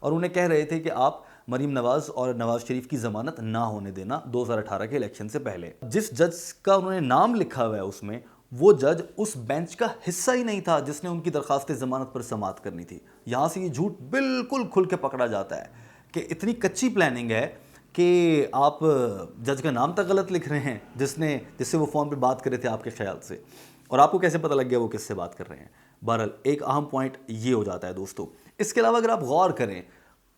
اور انہیں کہہ رہے تھے کہ آپ مریم نواز اور نواز شریف کی ضمانت نہ ہونے دینا 2018 کے الیکشن سے پہلے۔ جس جج کا انہوں نے نام لکھا ہوا ہے اس میں، وہ جج اس بینچ کا حصہ ہی نہیں تھا جس نے ان کی درخواست ضمانت پر سماعت کرنی تھی۔ یہاں سے یہ جھوٹ بالکل کھل کے پکڑا جاتا ہے کہ اتنی کچی پلاننگ ہے کہ آپ جج کا نام تک غلط لکھ رہے ہیں جس سے وہ فون پہ بات کر رہے تھے آپ کے خیال سے، اور آپ کو کیسے پتہ لگ گیا وہ کس سے بات کر رہے ہیں۔ بہرحال ایک اہم پوائنٹ یہ ہو جاتا ہے دوستو۔ اس کے علاوہ اگر آپ غور کریں،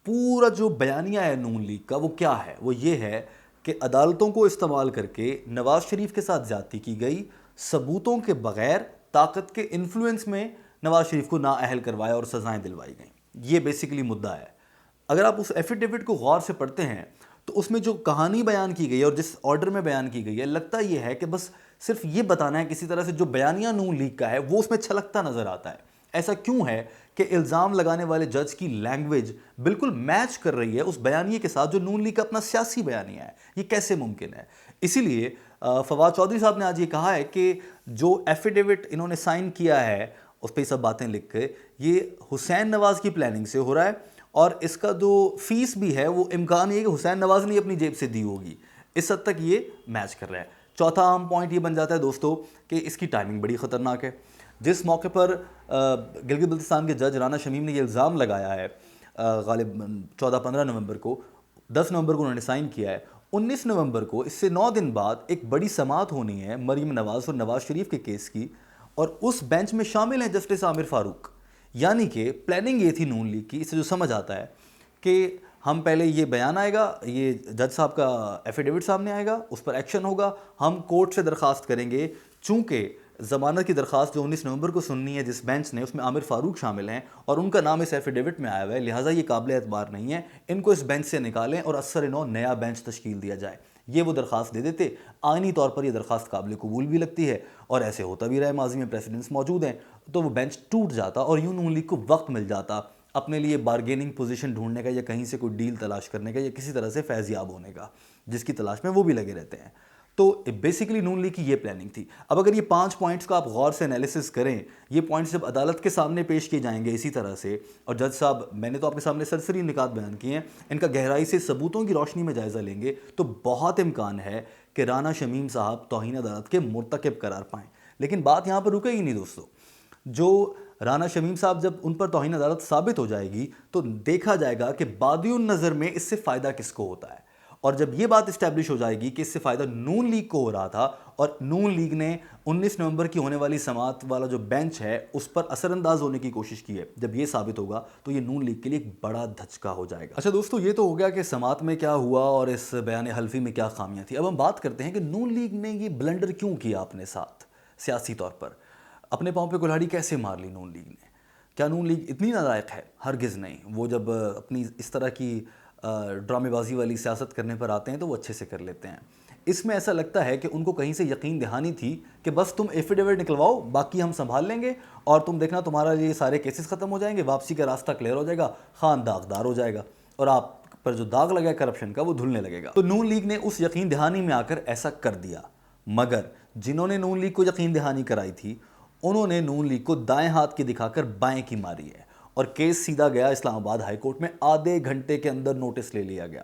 پورا جو بیانیہ ہے نون لیگ کا وہ کیا ہے؟ وہ یہ ہے کہ عدالتوں کو استعمال کر کے نواز شریف کے ساتھ زیادتی کی گئی، ثبوتوں کے بغیر طاقت کے انفلوئنس میں نواز شریف کو نااہل کروایا اور سزائیں دلوائی گئیں۔ یہ بیسیکلی مدعا ہے۔ اگر آپ اس ایفیڈیوٹ کو غور سے پڑھتے ہیں تو اس میں جو کہانی بیان کی گئی ہے اور جس آرڈر میں بیان کی گئی ہے، لگتا یہ ہے کہ بس صرف یہ بتانا ہے کسی طرح سے جو بیانیہ نون لیگ کا ہے وہ اس میں چھلکتا نظر آتا ہے۔ ایسا کیوں ہے کہ الزام لگانے والے جج کی لینگویج بالکل میچ کر رہی ہے اس بیانیے کے ساتھ جو نون لیگ کا اپنا سیاسی بیانیہ ہے؟ یہ کیسے ممکن ہے؟ اسی لیے فواد چودھری صاحب نے آج یہ کہا ہے کہ جو ایفیڈیوٹ انہوں نے سائن کیا ہے اس پہ یہ سب باتیں لکھ کے، یہ حسین نواز کی پلاننگ سے ہو رہا ہے، اور اس کا جو فیس بھی ہے وہ امکان ہے کہ حسین نواز نے اپنی جیب سے دی ہوگی۔ اس حد تک یہ میچ کر رہا ہے۔ چوتھا اہم پوائنٹ یہ بن جاتا ہے دوستو کہ اس کی ٹائمنگ بڑی خطرناک ہے۔ جس موقع پر گلگت بلتستان کے جج رانا شمیم نے یہ الزام لگایا ہے، غالب 14-15 نومبر کو، 10 نومبر کو انہوں نے سائن کیا ہے، 19 نومبر کو اس سے 9 دن بعد ایک بڑی سماعت ہونی ہے مریم نواز اور نواز شریف کے کیس کی، اور اس بینچ میں شامل ہیں جسٹس عامر فاروق۔ یعنی کہ پلاننگ یہ تھی نون لیگ کی، اس سے جو سمجھ آتا ہے کہ ہم پہلے یہ بیان آئے گا، یہ جج صاحب کا ایفیڈیوٹ سامنے آئے گا، اس پر ایکشن ہوگا، ہم کورٹ سے درخواست کریں گے، چونکہ ضمانت کی درخواست جو 19 نومبر کو سننی ہے جس بینچ نے، اس میں عامر فاروق شامل ہیں اور ان کا نام اس ایفیڈیوٹ میں آیا ہوا ہے، لہٰذا یہ قابل اعتبار نہیں ہے، ان کو اس بینچ سے نکالیں اور اثر نو نیا بینچ تشکیل دیا جائے۔ یہ وہ درخواست دے دیتے، آئینی طور پر یہ درخواست قابل قبول بھی لگتی ہے، اور ایسے ہوتا بھی رہا ہے، ماضی میں پریسیڈنٹس موجود ہیں، تو وہ بینچ ٹوٹ جاتا اور یوں نون لیگ کو وقت مل جاتا اپنے لیے بارگیننگ پوزیشن ڈھونڈنے کا یا کہیں سے کوئی ڈیل تلاش کرنے کا یا کسی طرح سے فیض یاب ہونے کا، جس کی تلاش میں وہ بھی لگے رہتے ہیں۔ تو بیسیکلی نون لیگ کی یہ پلاننگ تھی۔ اب اگر یہ 5 پوائنٹس کا آپ غور سے انالیسس کریں، یہ پوائنٹس جب عدالت کے سامنے پیش کیے جائیں گے اسی طرح سے، اور جج صاحب، میں نے تو آپ کے سامنے سرسری نکات بیان کیے ہیں، ان کا گہرائی سے ثبوتوں کی روشنی میں جائزہ لیں گے تو بہت امکان ہے کہ رانا شمیم صاحب توہین عدالت کے مرتکب قرار پائیں۔ لیکن بات یہاں پر رکے ہی نہیں دوستو۔ جو رانا شمیم صاحب جب ان پر توہین عدالت ثابت ہو جائے گی تو دیکھا جائے گا کہ بادی النظر میں اس سے فائدہ کس کو ہوتا ہے، اور جب یہ بات اسٹیبلش ہو جائے گی کہ اس سے فائدہ نون لیگ کو ہو رہا تھا اور نون لیگ نے 19 نومبر کی ہونے والی سماعت والا جو بینچ ہے اس پر اثر انداز ہونے کی کوشش کی ہے، جب یہ ثابت ہوگا تو یہ نون لیگ کے لیے ایک بڑا دھچکا ہو جائے گا۔ اچھا دوستو، یہ تو ہو گیا کہ سماعت میں کیا ہوا اور اس بیان حلفی میں کیا خامیاں تھیں۔ اب ہم بات کرتے ہیں کہ نون لیگ نے یہ بلنڈر کیوں کیا اپنے ساتھ سیاسی طور پر، اپنے پاؤں پہ کلہاڑی کیسے مار لی نون لیگ نے؟ کیا نون لیگ اتنی نالائق ہے؟ ہرگز نہیں۔ وہ جب اپنی اس طرح کی ڈرامے بازی والی سیاست کرنے پر آتے ہیں تو وہ اچھے سے کر لیتے ہیں۔ اس میں ایسا لگتا ہے کہ ان کو کہیں سے یقین دہانی تھی کہ بس تم ایفیڈیوٹ نکلواؤ، باقی ہم سنبھال لیں گے، اور تم دیکھنا تمہارا یہ سارے کیسز ختم ہو جائیں گے، واپسی کا راستہ کلیئر ہو جائے گا، خان داغدار ہو جائے گا، اور آپ پر جو داغ لگا ہے کرپشن کا وہ دھلنے لگے گا۔ تو نون لیگ نے اس یقین دہانی میں آ کر ایسا کر دیا، مگر جنہوں نے نون لیگ کو یقین دہانی کرائی تھی انہوں نے نون لیگ کو دائیں ہاتھ کی دکھا کر بائیں کی ماری ہے، اور کیس سیدھا گیا اسلام آباد ہائی کورٹ میں، آدھے گھنٹے کے اندر نوٹس لے لیا گیا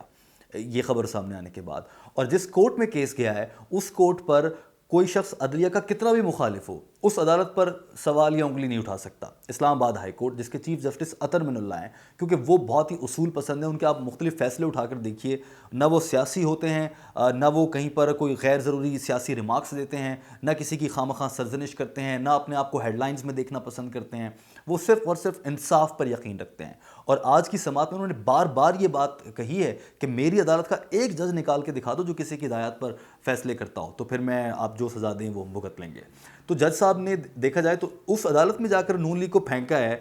یہ خبر سامنے آنے کے بعد، اور جس کورٹ میں کیس گیا ہے اس کورٹ پر کوئی شخص عدلیہ کا کتنا بھی مخالف ہو اس عدالت پر سوال یا انگلی نہیں اٹھا سکتا۔ اسلام آباد ہائی کورٹ، جس کے چیف جسٹس عطر من اللہ ہیں، کیونکہ وہ بہت ہی اصول پسند ہیں، ان کے آپ مختلف فیصلے اٹھا کر دیکھیے، نہ وہ سیاسی ہوتے ہیں، نہ وہ کہیں پر کوئی غیر ضروری سیاسی ریمارکس دیتے ہیں، نہ کسی کی خواہ سرزنش کرتے ہیں، نہ اپنے آپ کو ہیڈ لائنز میں دیکھنا پسند کرتے ہیں، وہ صرف اور صرف انصاف پر یقین رکھتے ہیں۔ اور آج کی سماعت میں انہوں نے بار بار یہ بات کہی ہے کہ میری عدالت کا ایک جج نکال کے دکھا دو جو کسی کی ہدایات پر فیصلے کرتا ہو، تو پھر میں آپ جو سزا دیں وہ ہم بھگت لیں گے۔ تو جج صاحب نے دیکھا جائے تو اس عدالت میں جا کر نون لیگ کو پھینکا ہے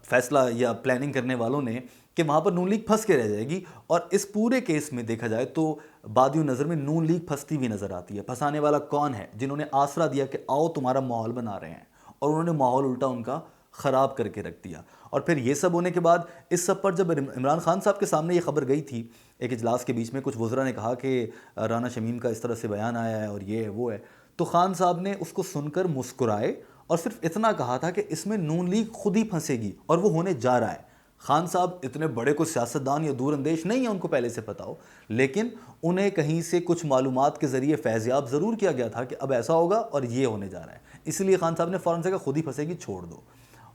فیصلہ یا پلاننگ کرنے والوں نے کہ وہاں پر نون لیگ پھنس کے رہ جائے گی، اور اس پورے کیس میں دیکھا جائے تو بادی نظر میں نون لیگ پھنستی ہوئی نظر آتی ہے۔ پھنسانے والا کون ہے؟ جنہوں نے آسرا دیا کہ آؤ تمہارا ماحول بنا رہے ہیں، اور انہوں نے ماحول الٹا ان کا خراب کر کے رکھ دیا۔ اور پھر یہ سب ہونے کے بعد اس سب پر جب عمران خان صاحب کے سامنے یہ خبر گئی تھی، ایک اجلاس کے بیچ میں کچھ وزراء نے کہا کہ رانا شمیم کا اس طرح سے بیان آیا ہے اور یہ ہے وہ ہے، تو خان صاحب نے اس کو سن کر مسکرائے اور صرف اتنا کہا تھا کہ اس میں نون لیگ خود ہی پھنسے گی اور وہ ہونے جا رہا ہے۔ خان صاحب اتنے بڑے کوئی سیاستدان یا دور اندیش نہیں ہیں ان کو پہلے سے پتا ہو، لیکن انہیں کہیں سے کچھ معلومات کے ذریعے فیضیاب ضرور کیا گیا تھا کہ اب ایسا ہوگا اور یہ ہونے جا رہا ہے، اس لیے خان صاحب نے فوراً سے کہا خود ہی پھنسے گی چھوڑ دو۔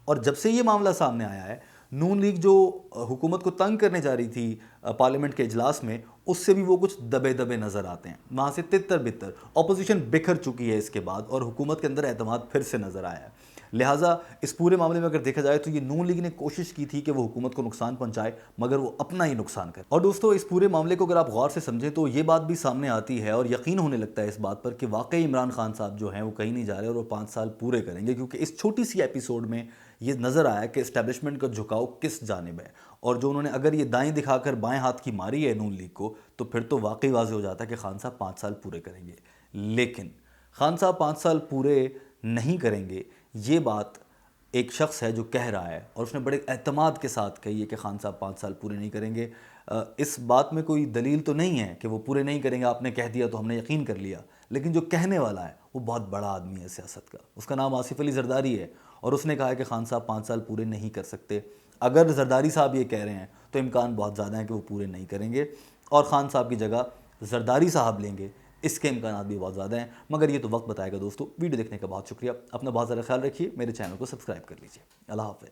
اور جب سے یہ معاملہ سامنے آیا ہے، نون لیگ جو حکومت کو تنگ کرنے جا رہی تھی پارلیمنٹ کے اجلاس میں، اس سے بھی وہ کچھ دبے دبے نظر آتے ہیں، وہاں سے تتر بتر اپوزیشن بکھر چکی ہے اس کے بعد، اور حکومت کے اندر اعتماد پھر سے نظر آیا ہے۔ لہٰذا اس پورے معاملے میں اگر دیکھا جائے تو یہ نون لیگ نے کوشش کی تھی کہ وہ حکومت کو نقصان پہنچائے، مگر وہ اپنا ہی نقصان کرے۔ اور دوستو اس پورے معاملے کو اگر آپ غور سے سمجھیں تو یہ بات بھی سامنے آتی ہے اور یقین ہونے لگتا ہے اس بات پر کہ واقعی عمران خان صاحب جو ہیں وہ کہیں نہیں جا رہے اور وہ 5 سال پورے کریں گے، کیونکہ اس چھوٹی سی ایپیسوڈ میں یہ نظر آیا کہ اسٹیبلشمنٹ کا جھکاؤ کس جانب ہے، اور جو انہوں نے اگر یہ دائیں دکھا کر بائیں ہاتھ کی ماری ہے نون لیگ کو، تو پھر تو واقعی واضح ہو جاتا ہے کہ خان صاحب 5 سال پورے کریں گے۔ لیکن خان صاحب 5 سال پورے نہیں کریں گے، یہ بات ایک شخص ہے جو کہہ رہا ہے، اور اس نے بڑے اعتماد کے ساتھ کہی ہے کہ خان صاحب 5 سال پورے نہیں کریں گے۔ اس بات میں کوئی دلیل تو نہیں ہے کہ وہ پورے نہیں کریں گے، آپ نے کہہ دیا تو ہم نے یقین کر لیا، لیکن جو کہنے والا ہے وہ بہت بڑا آدمی ہے سیاست کا، اس کا نام آصف علی زرداری ہے، اور اس نے کہا ہے کہ خان صاحب 5 سال پورے نہیں کر سکتے۔ اگر زرداری صاحب یہ کہہ رہے ہیں تو امکان بہت زیادہ ہے کہ وہ پورے نہیں کریں گے، اور خان صاحب کی جگہ زرداری صاحب لیں گے، اس کے امکانات بھی بہت زیادہ ہیں، مگر یہ تو وقت بتائے گا۔ دوستو ویڈیو دیکھنے کا بہت شکریہ، اپنا بہت زیادہ خیال رکھیے، میرے چینل کو سبسکرائب کر لیجیے۔ اللہ حافظ۔